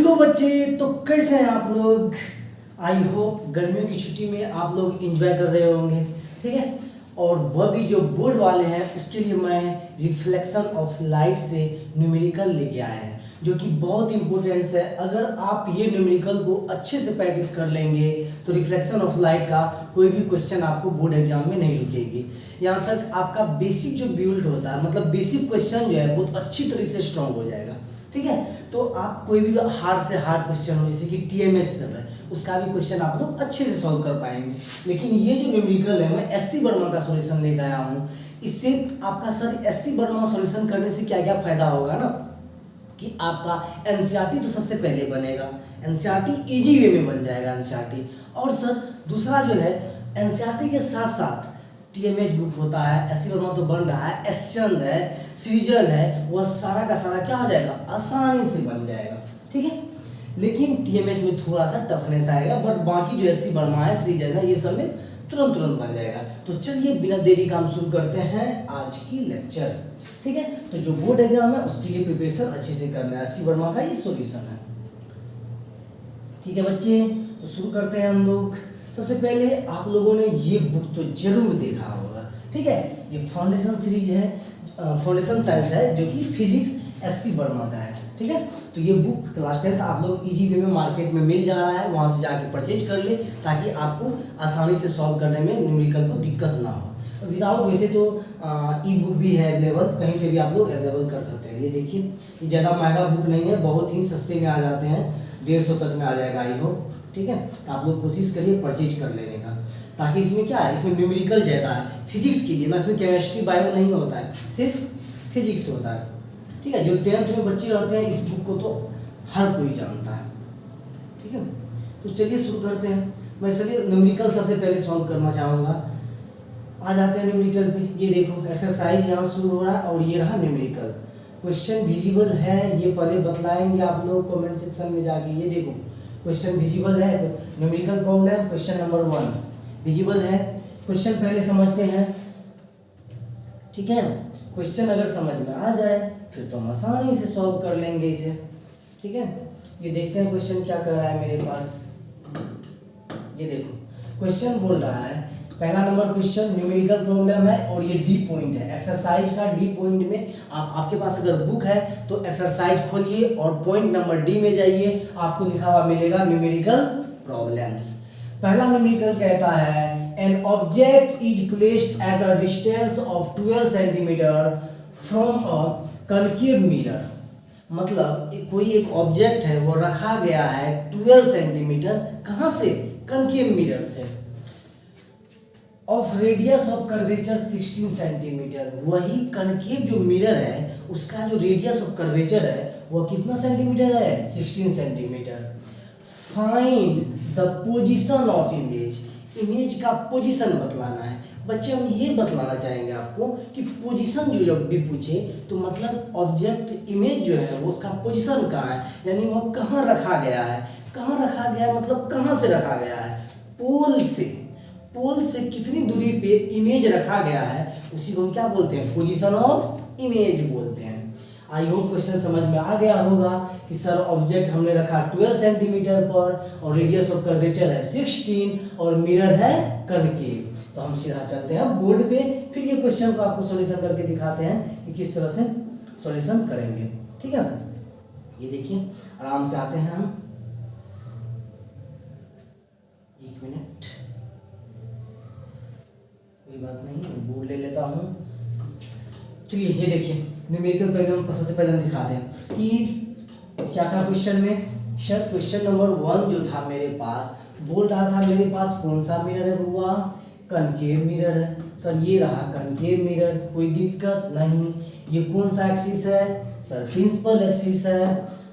Hello बच्चे, तो कैसे हैं आप लोग। आई होप गर्मियों की छुट्टी में आप लोग एंजॉय कर रहे होंगे, ठीक है। और वह भी जो बोर्ड वाले हैं उसके लिए मैं रिफ्लेक्शन ऑफ लाइट से न्यूमेरिकल लेके आए हैं, जो कि बहुत इंपॉर्टेंट है। अगर आप ये न्यूमेरिकल को अच्छे से प्रैक्टिस कर लेंगे तो रिफ्लेक्शन ऑफ लाइट का कोई भी क्वेश्चन आपको बोर्ड एग्जाम में नहीं रुकेगी। यहाँ तक आपका बेसिक जो बिल्ड होता है, मतलब बेसिक क्वेश्चन जो है बहुत अच्छी तरह से स्ट्रॉन्ग हो जाएगा, ठीक है। तो आप कोई भी हार्ड से हार्ड क्वेश्चन हो, जैसे कि टीएमएस सब है, उसका भी क्वेश्चन आप लोग अच्छे से सॉल्व कर पाएंगे। लेकिन ये जो न्यूमेरिकल है, मैं एससी वर्मा का सॉल्यूशन लेकर आया हूँ। इससे आपका सर एससी वर्मा सॉल्यूशन करने से क्या क्या फायदा होगा ना, कि आपका एनसीईआरटी तो सबसे पहले बनेगा, एनसीईआरटी इजी वे में बन जाएगा एनसीईआरटी। और सर दूसरा जो है, एनसीईआरटी के साथ साथ टीएमएच बुक होता है, एससी वर्मा तो बन रहा है, एसचंद है, सृजन है, वह सारा का सारा क्या हो जाएगा, आसानी से बन जाएगा, ठीक है। लेकिन टीएमएच में थोड़ा सा टफनेस आएगा, बट बाकी जो एससी वर्मा है, सृजन है, ये सब में तुरंत तुरंत बन जाएगा। तो चलिए बिना देरी काम शुरू करते हैं आज की लेक्चर, ठीक है। तो जो बोर्ड एग्जाम है उसके लिए प्रिपरेशन अच्छे से करना है, एससी वर्मा का ये सॉल्यूशन है, ठीक है बच्चे। तो शुरू करते हैं हम लोग। सबसे पहले आप लोगों ने ये बुक तो जरूर देखा होगा, ठीक है। ये फाउंडेशन सीरीज है, फाउंडेशन साइंस है, जो कि फिजिक्स एससी वर्मा का है, ठीक है। तो ये बुक क्लास 10 आप लोग इजी वे में मार्केट में मिल जा रहा है, वहाँ से जाके परचेज कर ले, ताकि आपको आसानी से सॉल्व करने में न्यूमेरिकल को दिक्कत ना हो। विदाउट वैसे तो ई बुक भी है अवेलेबल, कहीं से भी आप लोग अवेलेबल कर सकते हैं। ये देखिए, ये ज़्यादा महंगा बुक नहीं है, बहुत ही सस्ते में आ जाते हैं, 150 तक में आ जाएगा आई होप, ठीक है। तो आप लोग कोशिश करिए परचेज कर लेने का, ताकि इसमें क्या है, इसमें न्यूमेरिकल ज़्यादा है फिजिक्स के लिए ना, इसमें केमिस्ट्री बायो नहीं होता है, सिर्फ फिजिक्स होता है, ठीक है। जो 10th में बच्चे रहते हैं इस बुक को तो हर कोई जानता है, ठीक है। तो चलिए शुरू करते हैं। मैं चलिए न्यूमेरिकल सबसे पहले सॉल्व करना चाहूँगा। आ जाते हैं न्यूमेरिकल पे। ये देखो एक्सरसाइज यहाँ शुरू हो रहा है और ये रहा न्यूमेरिकल। क्वेश्चन विजिबल है, ये पहले बतलाएंगे आप लोग कमेंट सेक्शन में जाके। ये देखो क्वेश्चन विजिबल है, numerical problem question number 1 visible है। क्वेश्चन पहले समझते हैं, ठीक है। क्वेश्चन अगर समझ में आ जाए फिर तो हम आसानी से सॉल्व कर लेंगे इसे, ठीक है। ये देखते हैं क्वेश्चन क्या कर रहा है मेरे पास। ये देखो क्वेश्चन बोल रहा है, पहला नंबर क्वेश्चन न्यूमेरिकल प्रॉब्लम है और ये डी पॉइंट है, एक्सरसाइज का डी पॉइंट में। आपके पास अगर बुक है तो एक्सरसाइज खोलिए और पॉइंट नंबर डी में जाइए, आपको लिखा हुआ मिलेगा न्यूमेरिकल प्रॉब्लम्स। पहला न्यूमेरिकल कहता है an object is placed at a distance of 12 centimetre from a concave mirror. मतलब कोई एक ऑब्जेक्ट है वो रखा गया है 12 सेंटीमीटर, कहाँ से, कनकेव मिरर से, of radius of curvature 16 centimetre. वही कनकेव जो मिरर है उसका जो रेडियस ऑफ कर्वेचर है वो कितना सेंटीमीटर है, 16 centimetre. Find the position of image, image का पोजीशन बतलाना है। बच्चे हम ये बतलाना चाहेंगे आपको कि पोजीशन जो जब भी पूछे तो मतलब ऑब्जेक्ट इमेज जो है वो उसका पोजीशन कहाँ है, यानी वो कहाँ रखा गया है। कहाँ रखा गया है मतलब कहाँ से रखा गया है, पोल से। पोल से कितनी दूरी पे इमेज रखा गया है उसी को हम क्या बोलते हैं, पोजीशन ऑफ इमेज बोलते हैं। आई होप क्वेश्चन समझ में आ गया होगा कि सर ऑब्जेक्ट हमने रखा 12 सेंटीमीटर पर और रेडियस ऑफ कर्वेचर है 16 और मिरर है कनकेव। तो हम सीधा चलते हैं बोर्ड पे, फिर ये क्वेश्चन को आपको सॉल्यूशन करके दिखाते हैं कि किस तरह से सॉल्यूशन करेंगे, ठीक है। ये देखिए आराम से आते हैं हम, एक मिनट, कोई बात नहीं, मैं बोर्ड ले लेता हूँ। चलिए ये देखिए न्यूमेरिकल प्रॉब्लम सबसे पहले हम दिखाते हैं कि क्या था क्वेश्चन में। सर क्वेश्चन नंबर 1 जो था मेरे पास बोल रहा था, मेरे पास कौन सा मिरर है बुआ, कनकेव मिरर है। सर ये रहा कनकेव मिरर, कोई दिक्कत नहीं। ये कौन सा एक्सिस है, सर प्रिंसिपल एक्सिस है।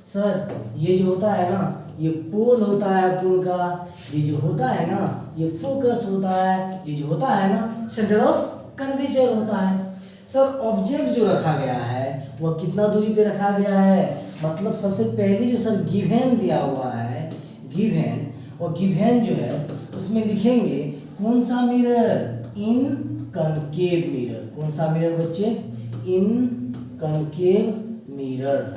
सर ये जो होता है ना ये पोल होता है पोल का, ये जो होता है ना ये फोकस होता है, ये जो होता है ना सेंटर ऑफ कर्वेचर होता है। सर ऑब्जेक्ट जो रखा गया है वह कितना दूरी पे रखा गया है, मतलब सबसे पहले जो सर गिवन दिया हुआ है, गिवन, और गिवन जो है उसमें लिखेंगे कौन सा मिरर, इन कनकेव मिरर। कौन सा मिरर बच्चे, in concave mirror.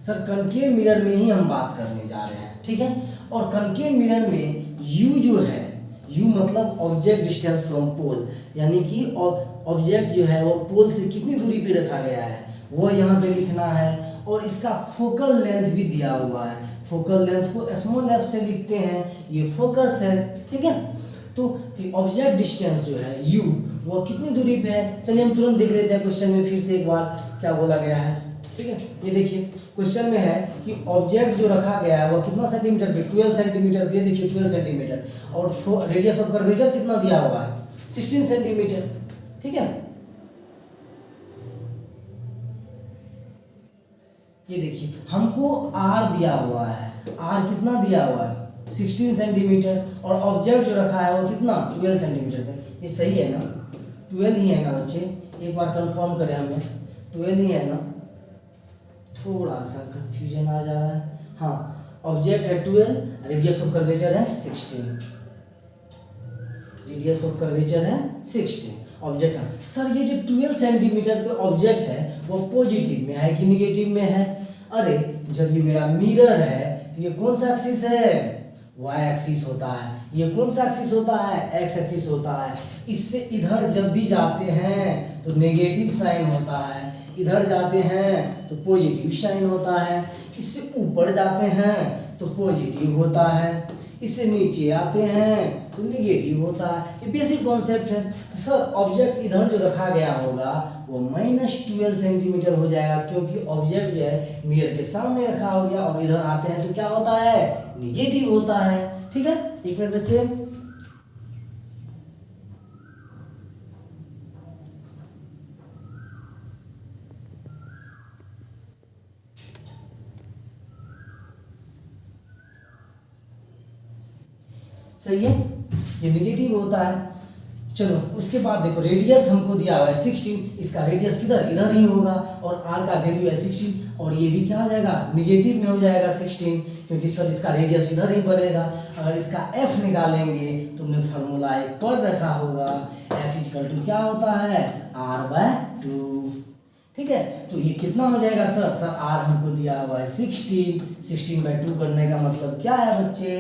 Sir concave mirror में ही हम बात करने जा रहे हैं, ठीक है। और कनकेव मिरर में यू जो है, यू मतलब ऑब्जेक्ट डिस्टेंस फ्रॉम पोल, यानी कि ऑब्जेक्ट जो है वो पोल से कितनी दूरी पे रखा गया है वो यहाँ पे लिखना है। और इसका फोकल लेंथ भी दिया हुआ है, फोकल लेंथ को स्मॉल एफ से लिखते हैं, ये फोकस है, ठीक है। तो ऑब्जेक्ट डिस्टेंस जो है u वो कितनी दूरी पे है, चलिए हम तुरंत देख लेते हैं क्वेश्चन में फिर से एक बार क्या बोला गया है, ठीक है। ये देखिए क्वेश्चन में है कि ऑब्जेक्ट जो रखा गया है वो कितना सेंटीमीटर पे, 12 सेंटीमीटर पे, देखिए 12 सेंटीमीटर, और रेडियस ऑफ कर्वेचर कितना दिया हुआ है 16 सेंटीमीटर, ठीक है। ये देखिए हमको r दिया हुआ है, r कितना दिया हुआ है 16 सेंटीमीटर, और ऑब्जेक्ट जो रखा है वो कितना 12 सेंटीमीटर पे। ये सही है ना, 12 ही है ना बच्चे, एक बार कंफर्म करें हमें, 12 ही है ना, थोड़ा सा कंफ्यूजन आ जा रहा है। हाँ ऑब्जेक्ट है 12, रेडियस ऑफ कर्वेचर है 16, रेडियस ऑफ कर्वेचर है 16, ऑब्जेक्ट है। सर ये जो 12 सेंटीमीटर पे ऑब्जेक्ट है वो पॉजिटिव में है कि निगेटिव में है? अरे जब ये मेरा मिरर है तो ये कौन सा एक्सिस है, वाई एक्सिस होता है। ये कौन सा एक्सिस होता है, एक्स एक्सिस होता है। इससे इधर जब भी जाते हैं तो नेगेटिव साइन होता है, इधर जाते हैं तो पॉजिटिव साइन होता है, इससे ऊपर जाते हैं तो पॉजिटिव होता है, इससे नीचे आते हैं तो नेगेटिव होता है। ये बेसिक कॉन्सेप्ट है। सर ऑब्जेक्ट इधर जो रखा गया होगा वो -12 सेंटीमीटर हो जाएगा, क्योंकि ऑब्जेक्ट जो है मिरर के सामने रखा हो गया और इधर आते हैं तो क्या होता है, नेगेटिव होता है, ठीक है। एक मिनट बच्चे, सही है, ये नेगेटिव होता है। चलो उसके बाद देखो रेडियस हमको दिया हुआ है 16, इसका रेडियस किधर, इधर ही होगा, और r का वैल्यू है 16, और ये भी क्या हो जाएगा, निगेटिव में हो जाएगा 16, क्योंकि सर इसका रेडियस इधर ही बनेगा। अगर इसका f निकालेंगे तुमने फार्मूला एक पर रखा होगा, f इक्वल टू क्या होता है, r/2, ठीक है। तो ये कितना हो जाएगा सर, r हमको दिया हुआ है 16/2 करने का मतलब क्या है बच्चे,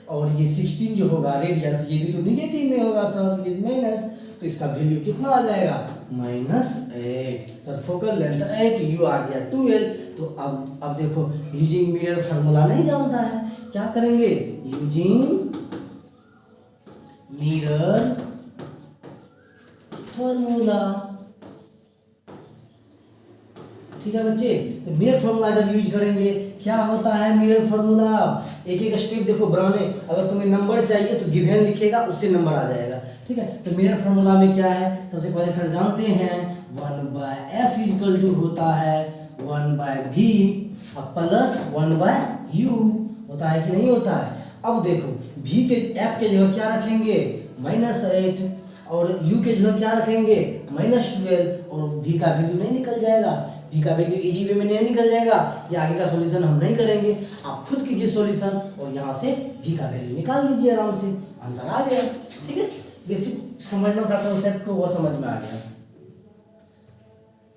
और ये 16 जो होगा रेडियस ये भी तो निगेटिव में होगा सर, ये माइनस, तो इसका वैल्यू कितना आ जाएगा, -8। सर फोकल लेंथ 8, यू आ गया 12। तो अब देखो यूजिंग मिरर फार्मूला नहीं जानता है, क्या करेंगे, यूजिंग मिरर फार्मूला, ठीक है बच्चे। तो मिरर फार्मूला जब यूज करेंगे क्या होता है मिरर फार्मूला, एक एक स्टेप देखो बनाने, अगर तुम्हें नंबर चाहिए तो गिवन लिखेगा, उससे नंबर आ जाएगा, ठीक है। तो मिरर फार्मूला में क्या है, सबसे पहले सर जानते हैं 1/f इक्वल टू होता है 1/v प्लस 1/u, होता है कि नहीं होता है। अब देखो v के f के जगह क्या रखेंगे, -8, और u के जगह क्या रखेंगे, -12, और v का वैल्यू नहीं निकल जाएगा, v का वैल्यू इजी वे में नहीं निकल जाएगा। ये आगे का सॉल्यूशन हम नहीं करेंगे, आप खुद कीजिए सॉल्यूशन और यहाँ से v का वैल्यू निकाल लीजिए आराम से, आंसर आ गया, ठीक है। बेसिक समझना था कॉन्सेप्ट को, वो समझ में आ गया,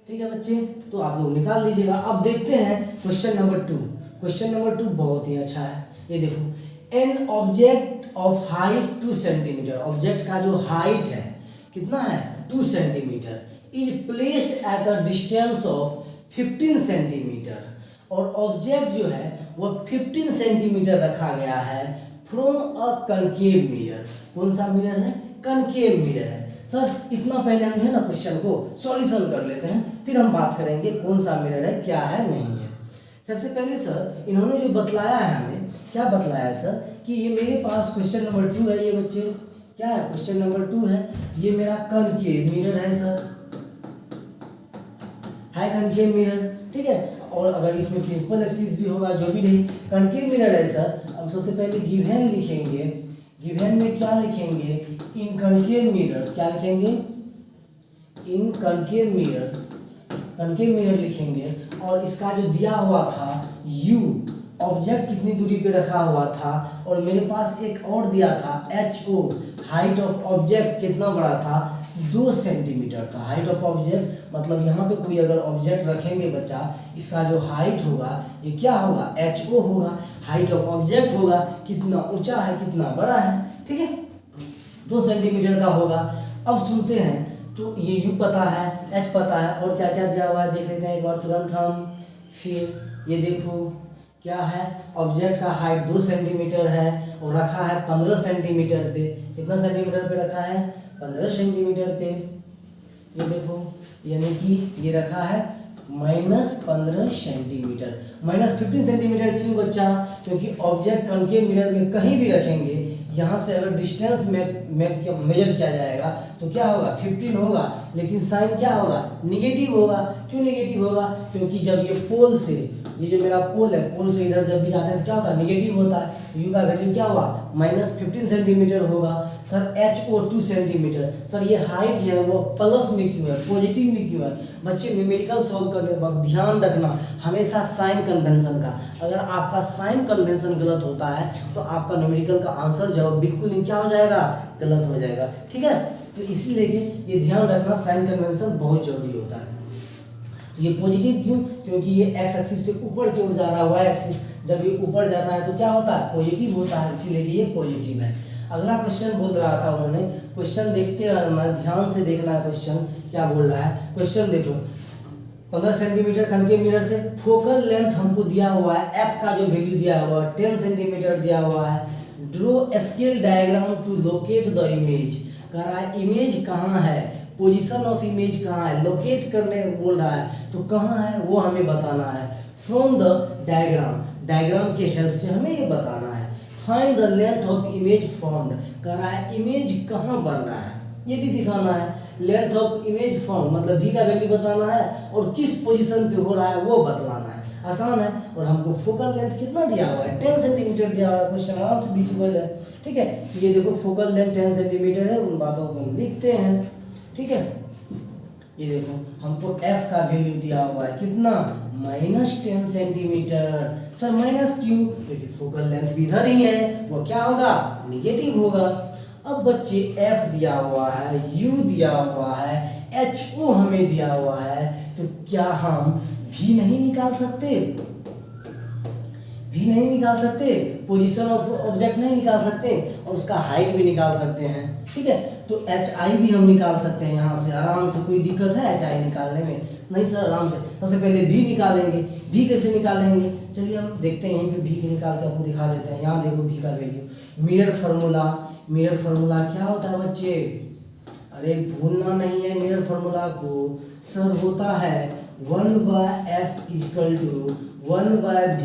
ठीक है बच्चे। तो आप लोग निकाल लीजिएगा। अब देखते हैं क्वेश्चन नंबर 2। क्वेश्चन नंबर 2 बहुत ही अच्छा है, ये देखो an object of height 2 centimetre, object का जो हाइट है कितना है 2 centimetre, is placed at a distance of 15 centimetre, और ऑब्जेक्ट जो है वो 15 सेंटीमीटर रखा गया है फ्रॉम अ कनकेव मिरर। कौन सा मिरर है, कनकेव मिरर है। सर इतना पहले हम जो है ना क्वेश्चन को सॉल्यूशन कर लेते हैं, फिर हम बात करेंगे कौन सा मिरर है, क्या है, नहीं है। सबसे पहले सर इन्होंने जो बतलाया है हमें, क्या बतलाया है सर, कि ये मेरे पास क्वेश्चन नंबर 2 है, ये बच्चे क्या है, क्वेश्चन नंबर 2 है, ये मेरा कनकेव मिरर है सर, है कनकेव मिरर, ठीक है। और अगर इसमें प्रिंसिपल एक्सिस भी होगा, जो भी नहीं, कनकेव मिरर है सर। अब सबसे पहले गिवन लिखेंगे, गिवन में क्या लिखेंगे, इन कनकेव मिरर, क्या लिखेंगे, इन कनकेव मिरर, कनकेव मिरर लिखेंगे, और इसका जो दिया हुआ था u, ऑब्जेक्ट कितनी दूरी पे रखा हुआ था, और मेरे पास एक और दिया था ho, हाइट ऑफ ऑब्जेक्ट कितना बड़ा था, 2 सेंटीमीटर था। हाइट ऑफ ऑब्जेक्ट मतलब यहाँ पे कोई अगर ऑब्जेक्ट रखेंगे बच्चा, इसका जो हाइट होगा ये क्या होगा, HO होगा। हाइट ऑफ ऑब्जेक्ट होगा कितना ऊंचा है कितना बड़ा है, ठीक है, 2 सेंटीमीटर का होगा। अब सुनते हैं, तो ये U पता है, H पता है, और क्या क्या दिया हुआ है देख लेते हैं एक बार तुरंत हम। फिर ये देखो क्या है, ऑब्जेक्ट का हाइट 2 सेंटीमीटर है और रखा है 15 सेंटीमीटर पे। कितना सेंटीमीटर पे रखा है, 15 सेंटीमीटर पे। ये देखो यानी कि ये रखा है -15 सेंटीमीटर। -15 सेंटीमीटर क्यों बच्चा, क्योंकि ऑब्जेक्ट कनकेव मिरर में कहीं भी रखेंगे, यहाँ से अगर डिस्टेंस मेजर किया जाएगा तो क्या होगा 15 होगा, लेकिन साइन क्या होगा, निगेटिव होगा। क्यों निगेटिव होगा, क्योंकि जब ये पोल से, ये जो मेरा पोल है, पोल से इधर जब भी जाते हैं तो क्या होता है, निगेटिव होता है। तो यू का वैल्यू क्या हुआ, -15 सेंटीमीटर होगा। सर HO 2 सेंटीमीटर, सर ये हाइट जो है वो प्लस में क्यों है, पॉजिटिव में क्यों है। बच्चे न्यूमेरिकल सॉल्व करने वक्त ध्यान रखना हमेशा साइन कन्वेंशन का। अगर आपका साइन कन्वेंशन गलत होता है तो आपका न्यूमेरिकल का आंसर जो बिल्कुल नहीं क्या हो जाएगा, गलत हो जाएगा, ठीक है। तो इसीलिए ये ध्यान रखना साइन कन्वेंशन बहुत जरूरी होता है। तो ये पॉजिटिव क्यों, क्योंकि ये एक्स एक्सिस से ऊपर की ओर जा रहा है, वाई एक्सिस जब ये ऊपर जाता है तो क्या होता है, पॉजिटिव होता है, इसीलिए ये पॉजिटिव है। अगला क्वेश्चन बोल रहा था उन्होंने, क्वेश्चन देखते रहना, ध्यान से देखना है क्वेश्चन क्या बोल रहा है। क्वेश्चन देखो, 15 सेंटीमीटर कनकेव मिरर से फोकल लेंथ हमको दिया हुआ है, एफ का जो वैल्यू दिया हुआ है 10 सेंटीमीटर दिया हुआ है। Draw scale diagram to locate the image, कह रहा है इमेज कहाँ है, पोजीशन ऑफ इमेज कहाँ है, लोकेट करने बोल रहा है, तो कहाँ है वो हमें बताना है। फ्रॉम द डायग्राम, डायग्राम के हेल्प से हमें ये बताना है। Find the length of image formed, कह रहा है इमेज कहाँ बन रहा है ये भी दिखाना है। लेंथ ऑफ इमेज फॉर्म मतलब डी का वैल्यू बताना है और किस पोजीशन पे हो रहा है वो बतलाना है। आसान है। और हमको फोकल लेंथ कितना दिया हुआ है, 10 सेंटीमीटर दिया हुआ है, क्वेश्चन आराम से विजिबल है, ठीक है। तो ये देखो फोकल लेंथ 10 सेंटीमीटर है, उन बातों को हम लिखते हैं, ठीक है। ये देखो हमको f का वैल्यू दिया हुआ है कितना, -10 सेंटीमीटर। सर माइनस क्यों, क्योंकि फोकल लेंथ भी इधर ही है, वो क्या होगा, निगेटिव होगा। अब बच्चे f दिया हुआ है, u दिया हुआ है, HO हमें दिया हुआ है, तो क्या हम v नहीं निकाल सकते, भी नहीं निकाल सकते, पोजीशन ऑफ ऑब्जेक्ट नहीं निकाल सकते और उसका हाइट भी निकाल सकते हैं, ठीक है। तो HI भी हम निकाल सकते हैं यहाँ से आराम से, कोई दिक्कत है HI निकालने में, नहीं सर आराम से। सबसे पहले भी निकालेंगे, भी कैसे निकालेंगे, चलिए हम देखते हैं कि भी निकाल के आपको दिखा देते हैं। यहाँ देखो भी का value, mirror formula, mirror formula क्या होता है बच्चे, अरे भूलना नहीं है मिरर फार्मूला को, सर होता है 1/f = 1/v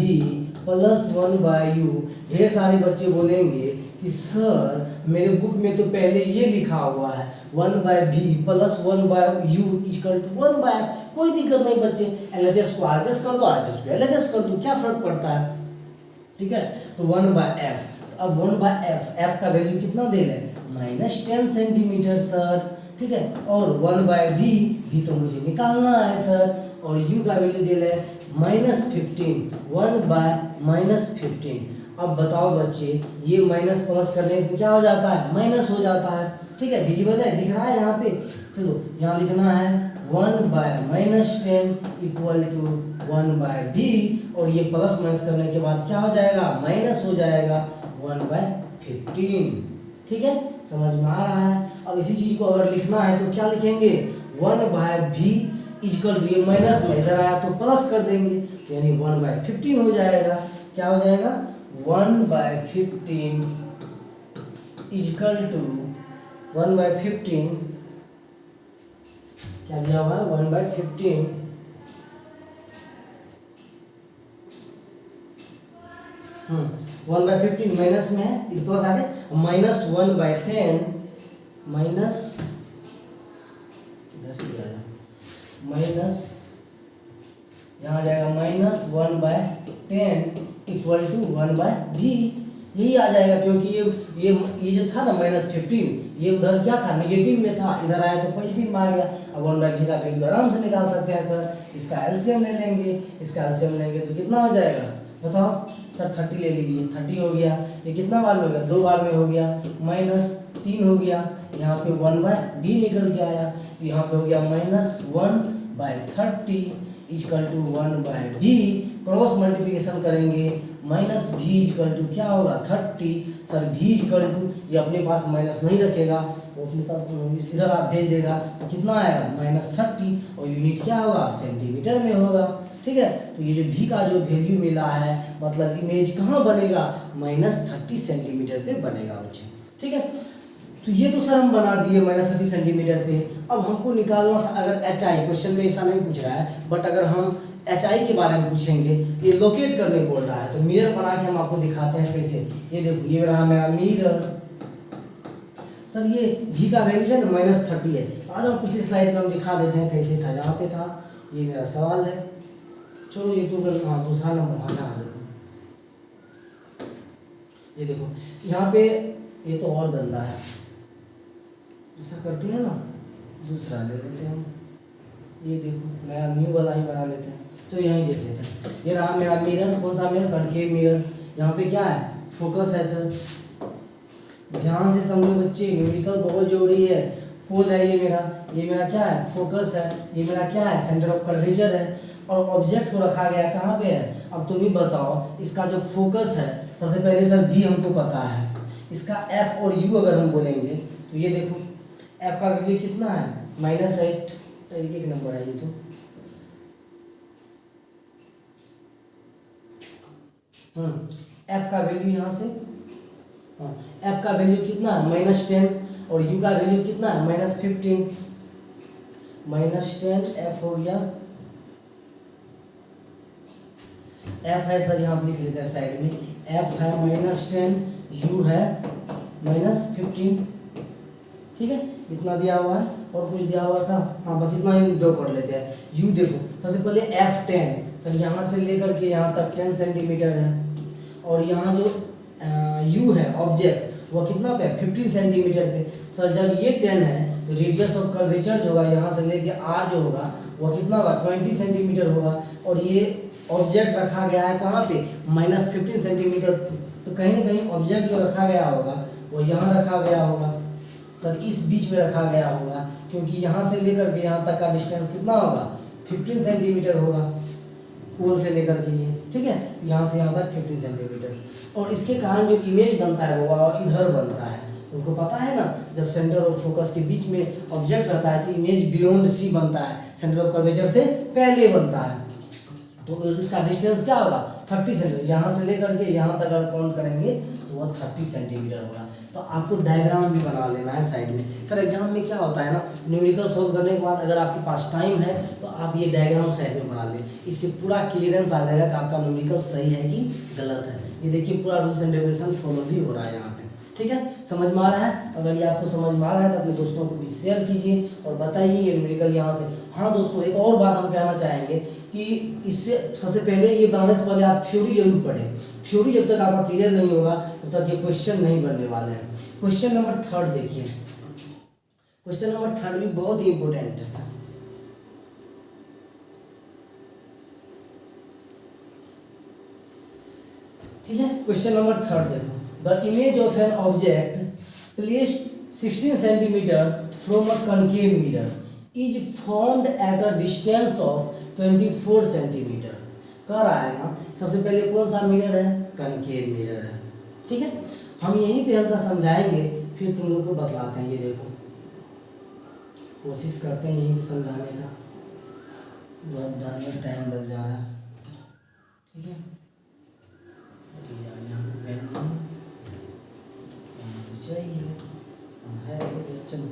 + 1/u। ढेर सारे बच्चे बोलेंगे कि सर मेरे बुक में तो पहले ये लिखा हुआ है 1/v + 1/u = 1/f। कोई दिक्कत नहीं बच्चे, LHS को RHS कर दो, RHS को LHS कर दो, क्या फर्क पड़ता है, ठीक है। तो 1/f, अब 1/f, f का वैल्यू कितना दे लें, -10 सेंटीमीटर सर, ठीक है। और 1/v भी तो मुझे निकालना है सर, और u का वैल्यू दे लें -15, 1/-15। अब बताओ बच्चे ये माइनस प्लस करने पे क्या हो जाता है, माइनस हो जाता है, ठीक है। विजिबल है, दिख रहा है यहाँ पे, चलो यहाँ लिखना है 1/-10 = 1/v, और ये प्लस माइनस करने के बाद क्या हो जाएगा, माइनस हो जाएगा 1/15, ठीक है। समझ में आ रहा है। अब इसी चीज को अगर लिखना है तो क्या लिखेंगे, 1/v = ये माइनस में इधर आया तो प्लस कर देंगे, यानी 1/15 हो जाएगा। क्या हो जाएगा, 1/15 = 1/15, क्या दिया हुआ है 1/15 1/15 माइनस में है, प्लस आगे -1/10 माइनस यहाँ आ जाएगा -1/10 = 1/v, यही आ जाएगा। क्योंकि ये जो था ना -15, ये उधर क्या था, नेगेटिव में था, इधर आया तो पॉजिटिव में आ गया। अब 1/v का वैल्यू आराम से निकाल सकते हैं सर, इसका एलसीएम ले लेंगे, इसका एलसीएम लेंगे तो कितना हो जाएगा बताओ सर, 30 ले लीजिए, 30 हो गया। ये कितना बार में हो गया, 2 बार में हो गया, 3 हो गया, यहाँ पे 1/d निकल के आया, तो यहाँ पे हो गया -1/30 equal to 1/b, cross multiplication करेंगे -b इक्वल टू क्या होगा 30, सर b इक्वल टू, ये अपने पास माइनस नहीं रखेगा, वो अपने पास इधर आप भेज देगा, तो कितना आएगा -30, और यूनिट क्या होगा सेंटीमीटर में होगा। ठीक है, तो ये जो भी का जो वैल्यू मिला है, मतलब इमेज कहाँ बनेगा -30 सेंटीमीटर पे बनेगा बच्चे। ठीक है, तो ये तो सर हम बना दिए -30 सेंटीमीटर पे। अब हमको निकालना था अगर एच आई, क्वेश्चन में ऐसा नहीं पूछ रहा है, बट अगर हम एच आई के बारे में पूछेंगे, ये लोकेट करने बोल रहा है, तो मिरर बना के हम आपको दिखाते हैं कैसे। ये देखो, ये रहा मेरा मिरर, सर ये भी का वैल्यू है ना -30 है। आज हम पिछली स्लाइड में हम दिखा देते हैं कैसे था, यहाँ पे था, ये मेरा सवाल है। चलो ये तो हाँ दूसरा नंबर, हाँ यहाँ देखो, ये देखो यहाँ पे, ये तो और गंदा है, ऐसा करते हैं ना, दूसरा ले लेते हैं हम, ये देखो नया न्यू वाला ही बना लेते हैं। तो यहीं देख लेते हैं, ये रहा मेरा मिरर, कौन सा मिरर, कनकेव मिरर। यहाँ पे क्या है, फोकस है सर, ध्यान से समझो बच्चे, न्यूमेरिकल बहुत जरूरी है। पोल है ये मेरा क्या है, फोकस है, ये मेरा क्या है, सेंटर ऑफ कर्वेचर है, और ऑब्जेक्ट को रखा गया कहाँ पे है। अब तुम ही बताओ, इसका जो फोकस है, सबसे पहले सर भी हमको पता है, इसका एफ और यू अगर हम बोलेंगे, तो ये देखो एफ का वैल्यू कितना है -8, तरीके का नंबर है ये तो। एफ का वैल्यू यहाँ से, एफ का वैल्यू कितना है -10, और यू का वैल्यू कितना है -15, -10 एफ हो गया, एफ है सर यहाँ लिख लेते हैं साइड में, एफ है -10, यू है -15। ठीक है, इतना दिया हुआ है, और कुछ दिया हुआ था, हाँ बस इतना ही ड्रॉ कर लेते हैं। यू देखो, सबसे पहले F10, सर यहाँ से लेकर के यहाँ तक 10 सेंटीमीटर है, और यहाँ जो यू है ऑब्जेक्ट, वो कितना पे 15 सेंटीमीटर पे। सर जब ये 10 है, तो रेडियस ऑफ कर्वेचर जो होगा यहाँ से लेके आर जो होगा, वो कितना होगा 20 सेंटीमीटर होगा, और ये ऑब्जेक्ट रखा गया है कहाँ पे -15 सेंटीमीटर, तो कहीं ना कहीं ऑब्जेक्ट जो रखा गया होगा वो यहाँ रखा गया होगा, सर इस बीच में रखा गया होगा, क्योंकि यहाँ से लेकर के यहाँ तक का डिस्टेंस कितना होगा 15 सेंटीमीटर होगा, पोल से लेकर के ये। ठीक है, यहाँ से यहाँ तक 15 सेंटीमीटर, और इसके कारण जो इमेज बनता है वो इधर बनता है। तुमको पता है ना, जब सेंटर ऑफ फोकस के बीच में ऑब्जेक्ट रहता है, तो इमेज बियॉन्ड सी बनता है, सेंटर ऑफ कर्वेचर से पहले बनता है। तो इसका डिस्टेंस क्या होगा 30 सेंटीमीटर, यहाँ से लेकर के यहाँ तक अगर काउंट करेंगे तो वह 30 सेंटीमीटर होगा। तो आपको डायग्राम भी बना लेना है साइड में। सर एग्जाम में क्या होता है ना, न्यूमेरिकल सॉल्व करने के बाद अगर आपके पास टाइम है तो आप ये डायग्राम साइड में बना लें, इससे पूरा क्लियरेंस आ जाएगा कि आपका न्यूमेरिकल सही है कि गलत है। ये देखिए पूरा रूल्स एंड रेगुलेशन फॉलो भी हो रहा है यहाँ पे। ठीक है, समझ में आ रहा है? अगर ये आपको समझ में आ रहा है तो अपने दोस्तों को भी शेयर कीजिए और बताइए ये न्यूमेरिकल यहाँ से। हाँ दोस्तों, एक और बात हम कहना चाहेंगे कि इससे सबसे पहले ये बनाने से पहले आप थ्योरी जरूर पढ़ें। थ्योरी जब तक आपका क्लियर नहीं होगा तब तक ये क्वेश्चन नहीं बनने वाले हैं। क्वेश्चन नंबर 3 देखिए, क्वेश्चन नंबर 3 भी बहुत ही इंपॉर्टेंट है। ठीक है, क्वेश्चन नंबर 3 देखो, the image of an object placed 16 centimetre from a concave mirror is formed at a distance of 24 centimetre. कह रहा है ना, सबसे पहले कौन सा मिरर है? कनकेव मिरर है। ठीक है, हम यहीं पे हल्का समझाएंगे फिर तुम लोग को बतलाते हैं। ये देखो, कोशिश करते हैं यहीं पे समझाने का, बहुत ज़्यादा टाइम लग जा रहा है। ठीक है, चलो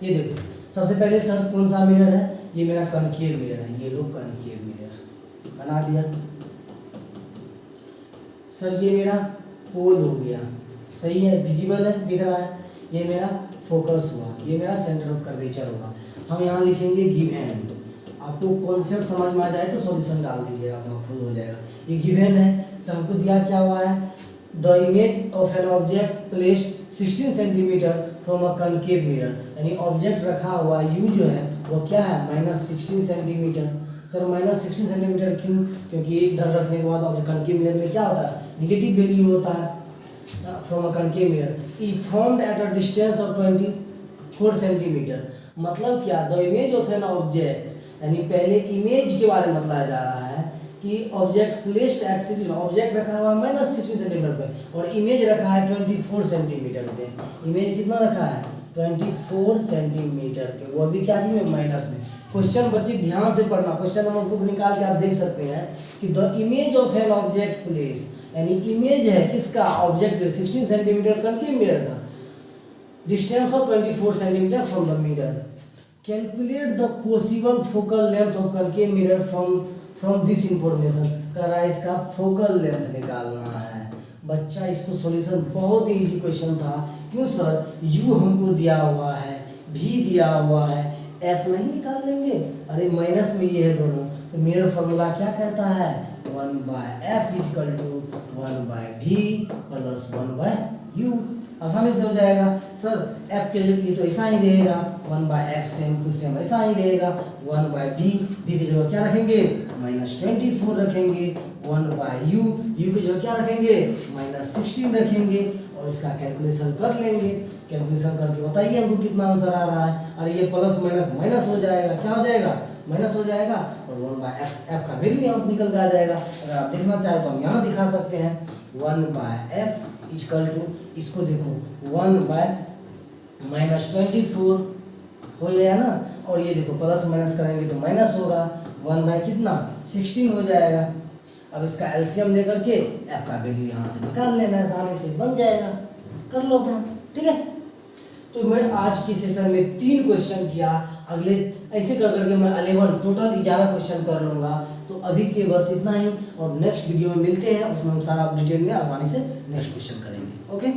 ये देखो, सबसे पहले सर कौन सा मिरर है? ये मेरा कनकेव मिरर है, ये लो कनकेव मिरर बना दिया। सर ये मेरा पोल हो गया, सही है, विजिबल है, दिख रहा है। ये मेरा फोकस हुआ, ये मेरा सेंटर ऑफ कर्वेचर होगा। हम यहाँ लिखेंगे गिवन। आपको कॉन्सेप्ट समझ में आ जाए तो सॉल्यूशन डाल दीजिएगा, आपका खुद हो जाएगा। ये गिवन है, सर हमको दिया क्या हुआ है? The image of an object placed 16 centimetre from a concave mirror, यानी ऑब्जेक्ट रखा हुआ यू जो है वो क्या है -16 सेंटीमीटर। सर -16 सेंटीमीटर क्यों? क्योंकि इधर रखने के बाद ऑब्जेक्ट कनकेव मिरर में क्या होता है? नेगेटिव वैल्यू होता है। from a concave mirror is formed at a distance of 24 centimetre. मतलब क्या, the image of an object, यानी पहले इमेज के बारे में बताया जा रहा है कि ऑब्जेक्ट प्लेस्ड एट 16, ऑब्जेक्ट रखा हुआ है -16 सेंटीमीटर पे और इमेज रखा है 24 सेंटीमीटर पे। इमेज कितना रखा है? 24 सेंटीमीटर पे, वो भी क्या में, माइनस में। क्वेश्चन बच्चे ध्यान से पढ़ना, क्वेश्चन नंबर बुक निकाल के आप देख सकते हैं कि the image of an object place, यानी इमेज है किसका, ऑब्जेक्ट पे 16 सेंटीमीटर कनकेव मिरर का, distance of 24 centimetre from the mirror. Calculate the possible focal length of concave mirror from this information. कह रहा है इसका फोकल लेंथ निकालना है। बच्चा इसको सॉल्यूशन बहुत ही इजी क्वेश्चन था। क्यों सर, यू हमको दिया हुआ है, भी दिया हुआ है, एफ नहीं निकाल लेंगे? अरे माइनस में ये है दोनों, तो मिरर फॉर्मूला क्या कहता है, 1/f equal to 1/v plus 1/u। आसानी से हो जाएगा। सर f के जगह ये तो ऐसा ही रहेगा, 1/f सेम टू सेम ऐसा ही रहेगा, 1/v, v की जगह क्या रखेंगे, -24 रखेंगे, 1/u, u की जगह क्या रखेंगे, -16 रखेंगे और इसका कैलकुलेशन कर लेंगे। कैलकुलेशन करके बताइए हमको कितना आंसर आ रहा है। अरे ये प्लस माइनस माइनस हो जाएगा, क्या हो जाएगा, माइनस हो जाएगा और 1/f का वैल्यू यहाँ से निकल कर आ जाएगा। अगर आप देखना चाहें तो हम यहाँ दिखा सकते हैं, 1/f इक्वल टू, इसको देखो 1/-24 हो गया ना, और ये देखो प्लस माइनस करेंगे तो माइनस होगा, 1/कितना, 16 हो जाएगा। अब इसका एलसीएम लेकर के f का वैल्यू यहाँ से निकाल लेना है, आसानी से बन जाएगा। कर लो अपना, ठीक है। तो मैं आज की सेशन में 3 क्वेश्चन किया, अगले ऐसे कर करके मैं 11 टोटल 11 क्वेश्चन कर लूँगा। तो अभी के बस इतना ही, और नेक्स्ट वीडियो में मिलते हैं, उसमें हम सारा डिटेल में आसानी से नेक्स्ट क्वेश्चन करेंगे। ओके।